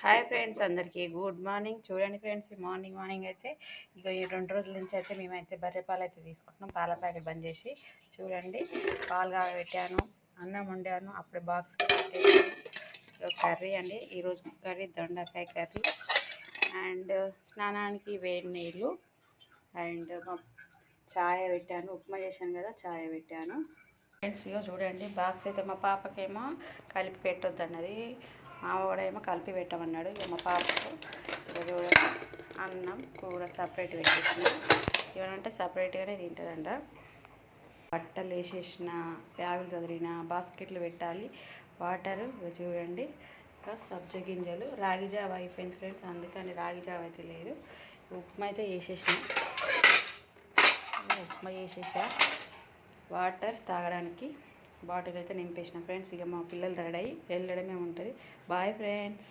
Hi friends, అందరికీ good morning. చూడండి friends, morning అయితే ఇక ఈ 2 రోజుల నుంచి అయితే మేమైతే బర్రె పాలు అయితే తీసుకుంటున్నాం. పాల ప్యాకెట్ బంద్ చేసి చూడండి, పాలు కాగబెట్టాను, అన్నం వండాను, అప్పుడే బాక్స్ పెట్టేసి కర్రీ అండి. ఈరోజు కర్రీ దొండకాయ కర్రీ అండ్ స్నానానికి వేడి నీళ్ళు అండ్ ఛాయ్ పెట్టాను. ఉప్మా చేశాను కదా, ఛాయ్ పెట్టాను ఫ్రెండ్స్. ఇక చూడండి, బాక్స్ అయితే మా పాపకేమో కలిపి పెట్టొద్దన్నది, మా వాడేమో కలిపి పెట్టమన్నాడు. ఇక మా పాపకు ఇక చూడండి, అన్నం కూర సపరేట్ పెట్టేసిన. ఏమంటే సపరేట్గానే తింటుందంట. బట్టలు వేసేసిన, బ్యాగులు చదివిన, బాస్కెట్లు పెట్టాలి, వాటరు చూడండి, సబ్జ గింజలు, రాగి జావ అయిపోయింది ఫ్రెండ్స్, అందుకని రాగి జావ అయితే లేదు. ఉప్మా అయితే వేసేసిన, ఉప్మా వేసేసా. వాటర్ తాగడానికి బాటిల్ అయితే నింపేసిన ఫ్రెండ్స్. ఇక మా పిల్లలు రెడీ అయ్యి వెళ్ళడమే ఉంటుంది. Bye friends.